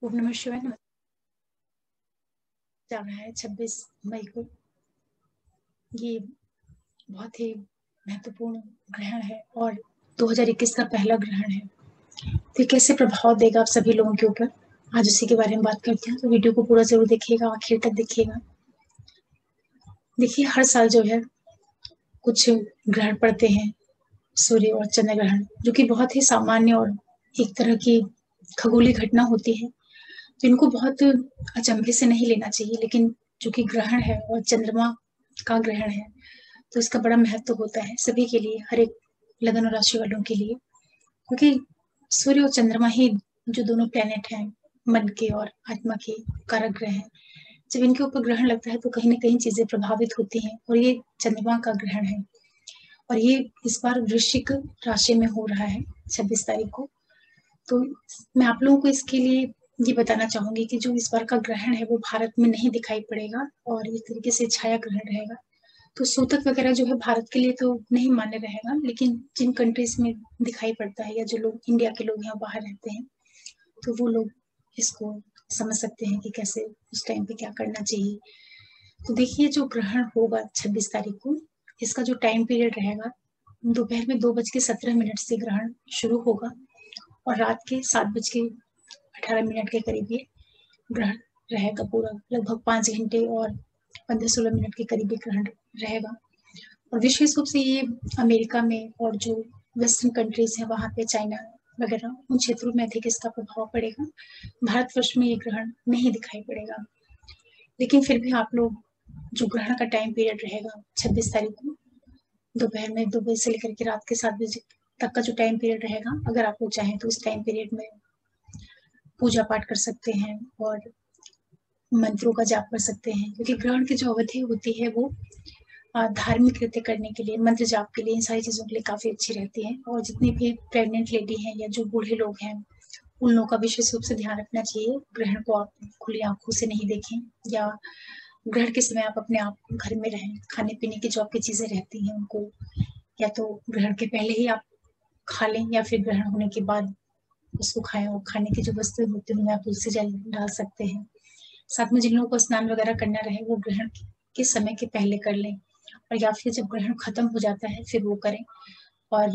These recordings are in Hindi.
ओम नमः शिवाय। जा रहा है 26 मई को। ये बहुत ही महत्वपूर्ण ग्रहण है और 2021 का पहला ग्रहण है। तो ये कैसे प्रभाव देगा आप सभी लोगों के ऊपर, आज उसी के बारे में बात करते हैं। तो वीडियो को पूरा जरूर देखिएगा, आखिर तक देखिएगा। देखिए, हर साल जो है कुछ ग्रहण पड़ते हैं, सूर्य और चंद्र ग्रहण, जो कि बहुत ही सामान्य और एक तरह की खगोलीय घटना होती है। तो इनको बहुत अचंभे से नहीं लेना चाहिए, लेकिन जो कि ग्रहण है और चंद्रमा का ग्रहण है, तो इसका बड़ा महत्व होता है सभी के लिए, हर एक लगन और राशि वालों के लिए। क्योंकि सूर्य और चंद्रमा ही जो दोनों प्लेनेट हैं, मन के और आत्मा के कारक ग्रह हैं, जब इनके ऊपर ग्रहण लगता है तो कहीं ना कहीं चीजें प्रभावित होती हैं। और ये चंद्रमा का ग्रहण है और ये इस बार वृश्चिक राशि में हो रहा है 26 तारीख को। तो मैं आप लोगों को इसके लिए ये बताना चाहूंगी कि जो इस बार का ग्रहण है वो भारत में नहीं दिखाई पड़ेगा और इस तरीके से छाया ग्रहण रहेगा। तो सूतक वगैरह जो है भारत के लिए तो नहीं मान्य रहेगा, लेकिन जिन कंट्रीज में दिखाई पड़ता है या जो लोग इंडिया के लोग यहाँ बाहर रहते हैं, तो वो लोग इसको समझ सकते हैं कि कैसे उस टाइम पे क्या करना चाहिए। तो देखिए, जो ग्रहण होगा 26 तारीख को, इसका जो टाइम पीरियड रहेगा, दोपहर में 2:17 से ग्रहण शुरू होगा और रात के 7:18 के करीब ये ग्रहण रहेगा। पूरा लगभग 5 घंटे और 15-16 मिनट के करीब ग्रहण रहेगा। और विशेष रूप से ये अमेरिका में और जो वेस्टर्न कंट्रीज है वहां पे, चाइना वगैरह, उन क्षेत्रों में अधिक इसका प्रभाव पड़ेगा। भारतवर्ष में ये ग्रहण नहीं दिखाई पड़ेगा। लेकिन फिर भी आप लोग, जो ग्रहण का टाइम पीरियड रहेगा 26 तारीख को, दोपहर में 2 बजे से लेकर के रात के 7 बजे तक का जो टाइम पीरियड रहेगा, अगर आप लोग चाहें तो उस टाइम पीरियड में पूजा पाठ कर सकते हैं और मंत्रों का जाप कर सकते हैं। क्योंकि ग्रहण की जो अवधि होती है वो धार्मिक कृत्य करने के लिए, मंत्र जाप के लिए, इन सारी चीजों के लिए काफी अच्छी रहती है। और जितनी भी प्रेग्नेंट लेडी हैं या जो बूढ़े लोग हैं, उन लोगों का विशेष रूप से ध्यान रखना चाहिए। ग्रहण को आप खुली आंखों से नहीं देखें, या ग्रहण के समय आप अपने आप घर में रहें। खाने पीने की जो आपकी चीजें रहती हैं उनको या तो ग्रहण के पहले ही आप खा लें, या फिर ग्रहण होने के बाद उसको खाएं। और खाने की जो वस्तुएं होती है उनमें आप तुलसी जल डाल सकते हैं। साथ में जिन लोगों को स्नान वगैरह करना रहे, वो ग्रहण के समय के पहले कर लें, और या फिर जब ग्रहण खत्म हो जाता है फिर वो करें। और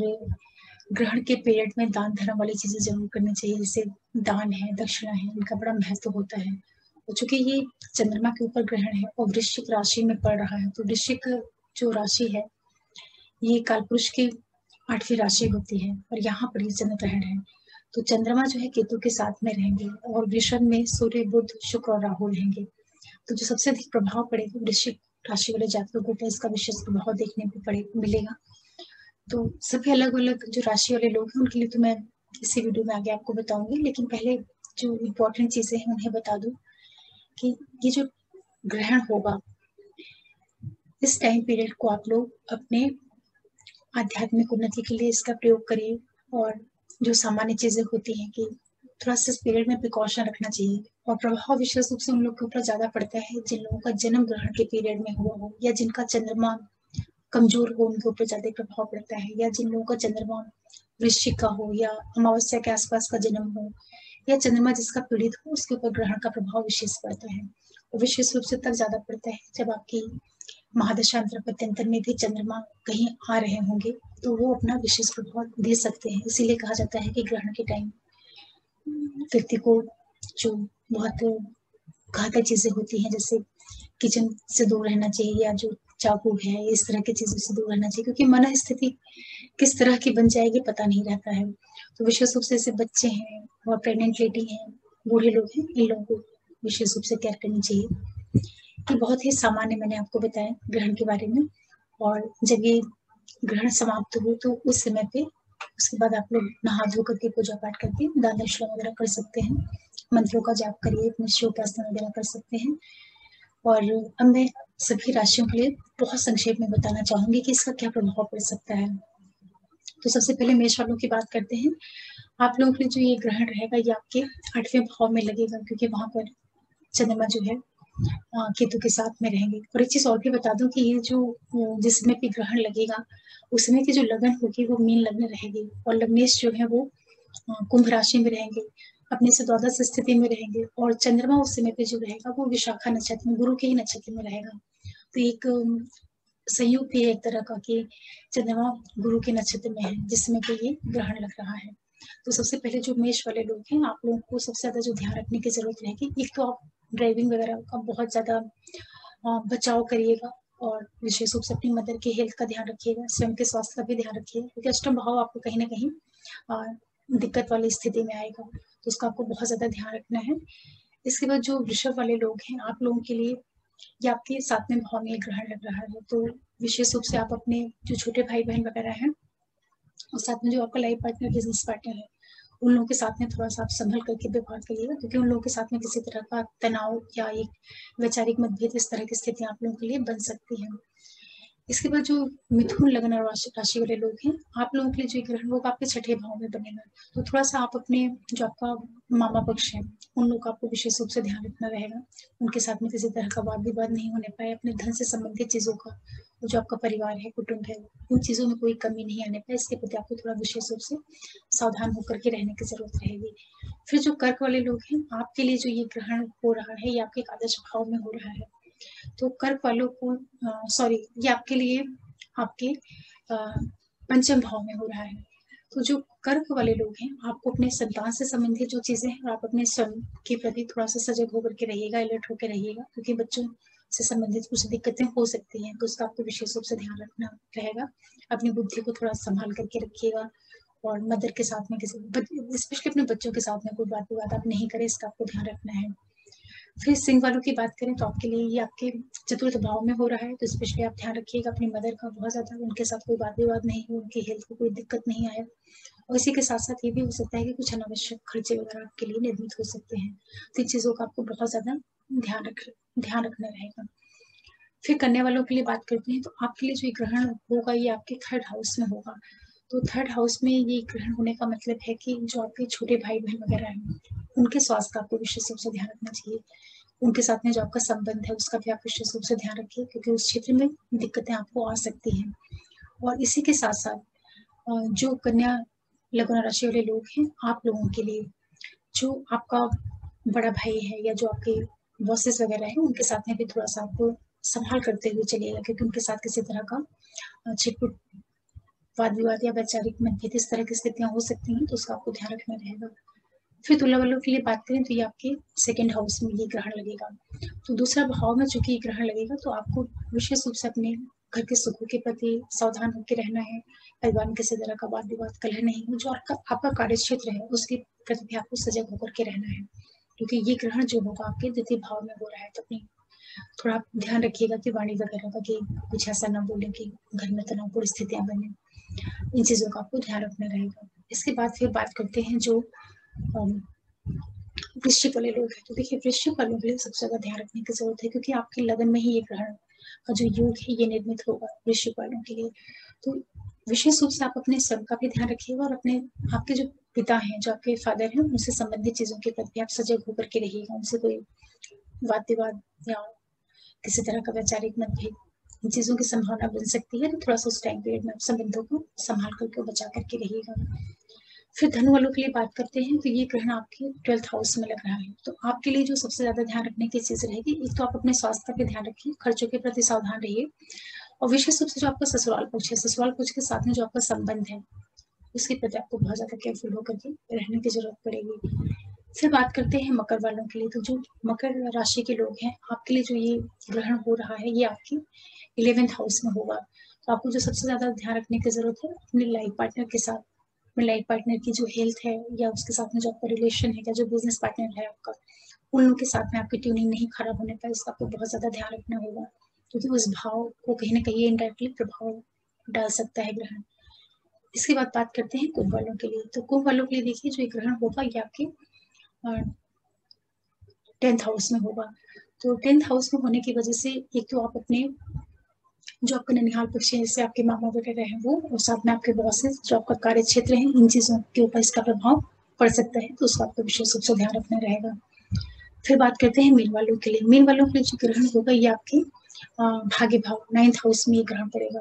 ग्रहण के पीरियड में दान धर्म वाली चीजें जरूर करनी चाहिए, जैसे दान है, दक्षिणा है, इनका बड़ा महत्व होता है। और चूंकि ये चंद्रमा के ऊपर ग्रहण है और वृश्चिक राशि में पड़ रहा है, तो वृश्चिक जो राशि है ये कालपुरुष की 8वीं राशि होती है और यहाँ पर ये चंद्र ग्रहण है। तो चंद्रमा जो है केतु के साथ में रहेंगे और वृषभ में सूर्य, बुध, शुक्र और राहु रहेंगे। तो जो सबसे अधिक प्रभाव पड़ेगा वृश्चिक राशि वाले जातकों को, इसका विशेष प्रभाव देखने को मिलेगा। तो सभी अलग अलग जो राशि वाले लोग हैं उनके लिए तो मैं इसी वीडियो में आगे आपको बताऊंगी, लेकिन पहले जो इम्पोर्टेंट चीजें हैं उन्हें बता दूं कि ये जो ग्रहण होगा, इस टाइम पीरियड को आप लोग अपने आध्यात्मिक उन्नति के लिए इसका प्रयोग करिए। और जो सामान्य चीजें होती हैं कि थोड़ा सा इस पीरियड में प्रिकॉशन रखना चाहिए। और प्रभाव विशेष रूप से उन लोग के ऊपर ज्यादा पड़ता है जिन लोगों का जन्म ग्रहण के पीरियड में हुआ हो, या जिनका चंद्रमा कमजोर हो, उनके ऊपर ज्यादा प्रभाव पड़ता है। या जिन लोगों का चंद्रमा वृश्चिक का हो, या अमावस्या के आसपास का जन्म हो, या चंद्रमा जिसका पीड़ित हो, उसके ऊपर ग्रहण का प्रभाव विशेष पड़ता है। और विशेष रूप से तब ज्यादा पड़ता है जब आपकी महादशांतर पत्यंतर में भी चंद्रमा कहीं आ रहे होंगे, तो वो अपना विशेष प्रभाव दे सकते हैं। इसीलिए कहा जाता है कि ग्रहण के टाइम व्यक्ति को जो बहुत घातक चीजें होती हैं, जैसे किचन से दूर रहना चाहिए, या जो चाकू है, इस तरह की चीजों से दूर रहना चाहिए। क्योंकि मन स्थिति किस तरह की बन जाएगी पता नहीं रहता है। तो विशेष रूप से जैसे बच्चे हैं और प्रेग्नेंट लेडी हैं, बूढ़े लोग हैं, इन लोगों को विशेष रूप से केयर करनी चाहिए। कि बहुत ही सामान्य मैंने आपको बताया ग्रहण के बारे में। और जब ये ग्रहण समाप्त हो तो उस समय पे, उसके बाद आप लोग नहा धो करके पूजा पाठ करके दान दक्षिणा वगैरह कर सकते हैं, मंत्रों का जाप करिए, अपने शिवोपासना वगैरह कर सकते हैं। और अब मैं सभी राशियों के लिए बहुत संक्षेप में बताना चाहूंगी कि इसका क्या प्रभाव पड़ सकता है। तो सबसे पहले मेष वालों की बात करते हैं। आप लोगों के लिए जो ये ग्रहण रहेगा, ये आपके 8वें भाव में लगेगा, क्योंकि वहां पर चंद्रमा जो है केतु के साथ में रहेंगे। और एक चीज और भी बता दूं कि ये जो जिसमें भी ग्रहण लगेगा, उसमें की जो लगन होगी वो मीन लग्न रहेगी, और लग्नेश जो है वो कुंभ राशि में रहेंगे। अपने से द्वादश स्थिति में रहेंगे और चंद्रमा उस समय पे जो रहेगा वो विशाखा नक्षत्र में, गुरु के ही नक्षत्र में रहेगा। तो एक संयोग भी है एक तरह का कि चंद्रमा गुरु के नक्षत्र में है जिसमें कि ये ग्रहण लग रहा है। तो सबसे पहले जो मेष वाले लोग हैं, आप लोगों को सबसे ज्यादा जो ध्यान रखने की जरूरत रहेगी, एक तो आप ड्राइविंग वगैरह का बहुत ज्यादा बचाव करिएगा और विशेष रूप से अपनी मदर की हेल्थ का ध्यान रखिएगा, स्वयं के स्वास्थ्य का भी ध्यान रखिएगा, क्योंकि अष्टम भाव आपको कहीं ना कहीं दिक्कत वाली स्थिति में आएगा, तो उसका आपको बहुत ज्यादा ध्यान रखना है। इसके बाद जो वृषभ वाले लोग हैं, आप लोगों के लिए ये आपके 7वें भाव में ग्रहण लग रहा है, तो विशेष रूप से आप अपने जो छोटे भाई बहन वगैरह हैं और साथ में जो आपका लाइफ पार्टनर, बिजनेस पार्टनर है, उन लोगों के साथ में थोड़ा सा आप संभल करके व्यवहार करिएगा, क्योंकि उन लोगों के साथ में किसी तरह का तनाव या एक वैचारिक मतभेद, इस तरह की स्थितियां आप लोगों के लिए बन सकती हैं। इसके बाद जो मिथुन लग्न और राशि वाले लोग हैं, आप लोगों के लिए जो ग्रहण होगा आपके 6ठे भाव में बनेगा, तो थोड़ा सा आप अपने जो आपका मामा पक्ष है उन लोग का आपको विशेष रूप से ध्यान रखना रहेगा, उनके साथ में किसी तरह का वाद विवाद नहीं होने पाए, अपने धन से संबंधित चीजों का, जो आपका परिवार है, कुटुंब है, उन चीजों में कोई कमी नहीं आने पाए, इसके प्रति आपको थोड़ा विशेष रूप से सावधान होकर के रहने की जरूरत रहेगी। फिर जो कर्क वाले लोग हैं, आपके लिए जो ये ग्रहण हो रहा है, ये आपके एकादश भाव में हो रहा है, तो कर्क वालों को सॉरी, ये आपके लिए आपके पंचम भाव में हो रहा है। तो जो कर्क वाले लोग हैं, आपको अपने संतान से संबंधित जो चीजें हैं, आप अपने स्वयं के प्रति थोड़ा सा सजग होकर के रहिएगा, अलर्ट होकर रहिएगा, क्योंकि बच्चों से संबंधित कुछ दिक्कतें हो सकती हैं, तो उसका आपको विशेष रूप से ध्यान रखना रहेगा। अपनी बुद्धि को थोड़ा संभाल करके रखिएगा और मदर के साथ में किसी, स्पेशली अपने बच्चों के साथ में कोई बात विवाद आप नहीं करें, इसका आपको ध्यान रखना है। फिर सिंह वालों की बात करें तो आपके लिए ये आपके चतुर्थ भाव में हो रहा है, तो स्पेशली आप ध्यान रखिएगा अपनी मदर का बहुत ज्यादा, उनके साथ कोई वाद विवाद नहीं हो, उनकी हेल्थ को कोई दिक्कत नहीं आए, और इसी के साथ साथ ये भी हो सकता है कि कुछ अनावश्यक खर्चे वगैरह आपके लिए निर्मित हो सकते हैं, तो इन चीजों का आपको बहुत ज्यादा ध्यान रखना रहेगा। फिर कन्या वालों के लिए बात करते हैं, तो आपके लिए जो ग्रहण होगा ये आपके 3rd हाउस में होगा, तो 3rd हाउस में ये ग्रहण होने का मतलब है कि जो आपके छोटे भाई बहन वगैरह हैं, उनके स्वास्थ्य का आपको विशेष रूप से ध्यान रखना चाहिए, उनके साथ में जो आपका संबंध है उसका भी आप विशेष रूप से ध्यान रखिए, क्योंकि उस क्षेत्र में दिक्कतें आपको आ सकती हैं। और इसी के साथ साथ जो कन्या लग्न राशि वाले लोग हैं, आप लोगों के लिए जो आपका बड़ा भाई है या जो आपके बॉसेस वगैरह हैं, उनके साथ में भी थोड़ा सा आपको संभाल करते हुए चलिएगा, क्योंकि उनके साथ किसी तरह का छिटपुट वाद विवाद या वैचारिक मतभेद, इस तरह की स्थितियां हो सकती हैं, तो उसका आपको ध्यान रखना रहेगा। फिर तुला वालों के लिए बात करें तो ये आपके 2nd हाउस में ये ग्रहण लगेगा, तो दूसरा भाव में चूंकि ग्रहण लगेगा, तो आपको विशेष रूप से अपने घर के सुखों के प्रति सावधान होकर रहना है, परिवार में किसी तरह का वाद विवाद कलह नहीं हो, जो आपका कार्य क्षेत्र है उसके प्रति भी आपको सजग होकर के रहना है, क्योंकि ये ग्रहण जो होगा आपके 2य भाव में हो रहा है, तो अपनी थोड़ा ध्यान रखिएगा कि वाणी वगैरह का कि कुछ ऐसा ना बोले कि घर में तनावपूर्ण स्थितियां बने, इन चीजों का आपको ध्यान रखना रहेगा। इसके बाद फिर बात करते हैं जो वृश्चिक वाले लोग हैं, तो देखिए वृश्चिक वालों के लिए सबसे ज्यादा ध्यान रखने की जरूरत है, क्योंकि आपके लगन में ही ये ग्रहण का जो योग है ये निर्मित होगा वृश्चिक वालों के लिए, तो विशेष रूप से आप अपने स्वयं का भी ध्यान रखिएगा और अपने आपके जो पिता हैं, जो आपके फादर हैं, उनसे संबंधित चीजों के प्रति आप सजग होकर के रहिएगा, उनसे कोई वाद विवाद या किसी तरह का वैचारिक मतभेद, इन चीजों की संभावना बन सकती है, तो थोड़ा सा उस टाइम पीरियड में आप संबंधों को संभाल करके बचा करके रहिएगा। फिर धनु वालों के लिए बात करते हैं, तो ये ग्रहण आपके 12th हाउस में लग रहा है, तो आपके लिए जो सबसे ज्यादा ध्यान रखने की चीज रहेगी, एक तो आप अपने स्वास्थ्य का भी ध्यान रखिए, खर्चों के प्रति सावधान रहिए, और विशेष रूप से जो आपका ससुराल पक्ष है, ससुराल पक्ष के साथ में जो आपका संबंध है उसके प्रति आपको बहुत ज्यादा केयरफुल होकर के रहने की जरूरत पड़ेगी। फिर बात करते हैं मकर वालों के लिए, तो जो मकर राशि के लोग हैं, आपके लिए जो ये ग्रहण हो रहा है ये आपके 11th हाउस में होगा, तो आपको जो सबसे ज्यादा ध्यान रखने की जरूरत है, अपने लाइफ पार्टनर के साथ, अपने लाइफ पार्टनर की जो हेल्थ है या उसके साथ में जो आपका रिलेशन है या जो बिजनेस पार्टनर है आपका, उन लोगों के साथ में आपकी ट्यूनिंग नहीं खराब होने पाए, इसका आपको बहुत ज्यादा ध्यान रखना होगा, क्योंकि उस भाव को कहीं ना कहीं इनडायरेक्टली प्रभाव डाल सकता है ग्रहण। इसके बाद बात करते हैं कुंभ वालों के लिए, तो कुंभ वालों के लिए देखिए जो ग्रहण होगा ये आपके 10th हाउस में होगा, तो 10th हाउस में होने की वजह से एक तो आप अपने जो आपका ननिहाल पक्ष है, जैसे आपके मामा वगैरह हैं वो, और साथ में आपके बॉसेस, जो आपका कार्य क्षेत्र है, इन चीजों के ऊपर इसका प्रभाव पड़ सकता है, तो उसका आपको विशेष रूप से ध्यान रखना रहेगा। फिर बात करते हैं मीन वालों के लिए, मीन वालों के लिए जो ग्रहण होगा ये आपके भाग्य भाव 9th हाउस में ये ग्रहण पड़ेगा,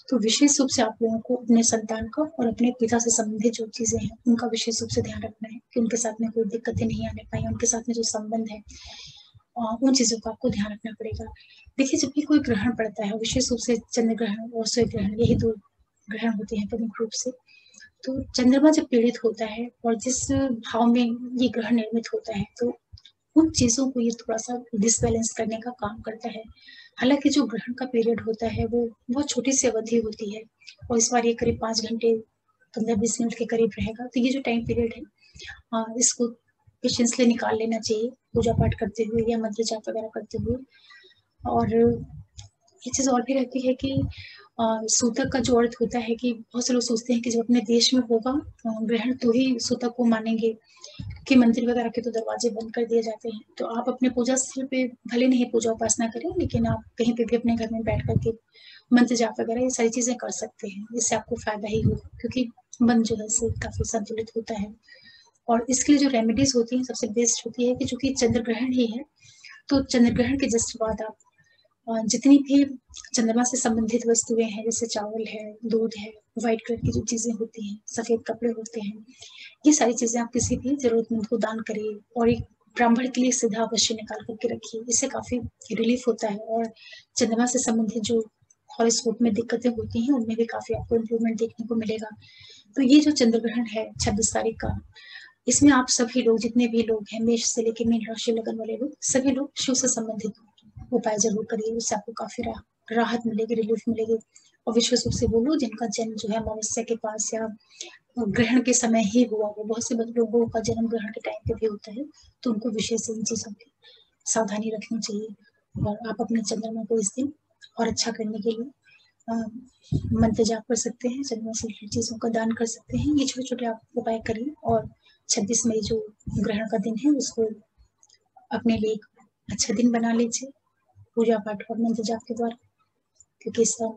तो विशेष रूप से आप लोगों को अपने संतान का और अपने पिता से संबंधित जो चीजें हैं उनका विशेष रूप से ध्यान रखना है, कि उनके साथ में कोई दिक्कतें नहीं आने पाई, उनके साथ में जो संबंध है उन चीज़ों का आपको ध्यान रखना पड़ेगा। देखिए, जब भी कोई ग्रहण पड़ता है, विशेष रूप से चंद्र ग्रहण और सूर्य ग्रहण, यही 2 ग्रहण होते हैं प्रमुख रूप से। तो चंद्रमा जब पीड़ित होता है और जिस भाव में ये ग्रहण निर्मित होता है, तो उन चीज़ों को ये थोड़ा-सा डिसबैलेंस करने का काम करता है। हालाँकि जो ग्रहण का पीरियड होता है, वो बहुत छोटी-सी अवधि होती है और इस बार ये करीब 5 घंटे 15-20 मिनट के करीब रहेगा। तो ये जो टाइम पीरियड है इसको पेशेंसली निकाल लेना चाहिए, पूजा-पाठ करते हुए या मंत्र जाप वगैरह करते हुए। और ये चीज़ और भी रहती है कि सूतक का जो अर्थ होता है कि बहुत से लोग सोचते हैं कि जब अपने देश में होगा ग्रहण तो ही सूतक को मानेंगे, कि मंदिर वगैरह के तो दरवाजे बंद कर दिए जाते हैं। तो आप अपने पूजा स्थल पे भले नहीं पूजा-उपासना करें, लेकिन आप कहीं पे भी अपने घर में बैठ कर के मंत्र जाप वगैरह ये सारी चीज़ें कर सकते हैं। इससे आपको फ़ायदा ही होगा क्योंकि मन जो है इससे काफ़ी संतुलित होता है। और इसके लिए जो रेमेडीज़ होती हैं, सबसे बेस्ट होती है कि चूँकि चंद्र ग्रहण ही है, तो चंद्र ग्रहण के जस्ट बाद आप जितनी भी चंद्रमा से संबंधित वस्तुएँ हैं, जैसे चावल है, दूध है, व्हाइट कलर की जो चीज़ें होती हैं, सफ़ेद कपड़े होते हैं, ये सारी चीज़ें आप किसी भी ज़रूरतमंद को दान करिए और एक ब्राह्मण के लिए सीधा अवश्य निकाल कर के रखिए। इससे काफ़ी रिलीफ़ होता है और चंद्रमा से संबंधित जो हॉरोस्कोप में दिक्कतें होती हैं, उनमें भी काफ़ी आपको इम्प्रूवमेंट देखने को मिलेगा। तो ये जो चंद्र ग्रहण है 26 तारीख का, इसमें आप सभी लोग जितने भी लोग हैं, मेष से लेके मीन राशि लगन वाले लोग, सभी लोग शिव से संबंधित उपाय ज़रूर करिए, उससे आपको काफ़ी राहत मिलेगी, रिलीफ मिलेगी। और विशेष रूप से वो लोग जिनका जन्म जो है अमावस्या के पास या ग्रहण के समय ही हुआ हो, बहुत से लोगों का जन्म ग्रहण के टाइम पे भी होता है, तो उनको विशेष इन चीज़ों की सावधानी रखनी चाहिए। और आप अपने चंद्रमा को इस दिन और अच्छा करने के लिए अ, मंत्र जाप कर सकते हैं, चंद्रमा से रिलेटेड चीज़ों का दान कर सकते हैं। ये छोटे-छोटे आप उपाय करिए और 26 मई जो ग्रहण का दिन है, उसको अपने लिए एक अच्छा दिन बना लीजिए, पूजा-पाठ और मंत्र जाप के द्वारा। क्योंकि इसका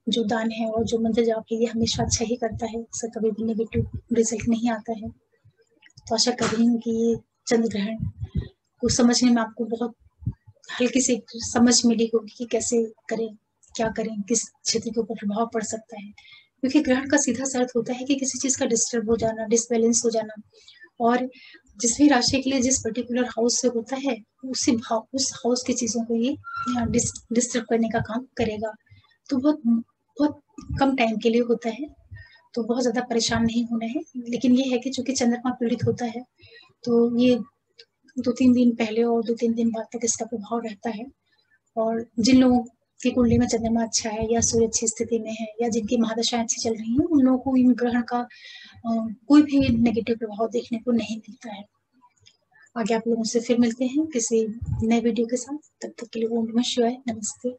जो दान है और जो मंत्र जाप है, ये हमेशा अच्छा ही करता है, इससे कभी भी नेगेटिव रिज़ल्ट नहीं आता है। तो आशा कर रही हूँ कि ये चंद्र ग्रहण को समझने में आपको बहुत हल्की सी एक समझ मिली होगी कि कैसे करें, क्या करें, किस क्षेत्र के ऊपर प्रभाव पड़ सकता है। क्योंकि ग्रहण का सीधा सा अर्थ होता है कि किसी चीज़ का डिस्टर्ब हो जाना, डिसबैलेंस हो जाना और जिस भी राशि के लिए जिस पर्टिकुलर हाउस से होता है, उस हाउस की चीज़ों को ये डिस्टर्ब करने का काम करेगा। तो बहुत बहुत कम टाइम के लिए होता है, तो बहुत ज़्यादा परेशान नहीं होना है। लेकिन ये है कि चूँकि चंद्रमा पीड़ित होता है, तो ये 2-3 दिन पहले और 2-3 दिन बाद तक इसका प्रभाव रहता है। और जिन लोगों की कुंडली में चंद्रमा अच्छा है या सूर्य अच्छी स्थिति में है या जिनकी महादशाएँ अच्छी चल रही हैं, उन लोगों को इन ग्रहण का कोई भी नेगेटिव प्रभाव देखने को नहीं मिलता है। आगे आप लोगों से फिर मिलते हैं किसी नए वीडियो के साथ। तब तक के लिए ओम नमः शिवाय। नमस्ते।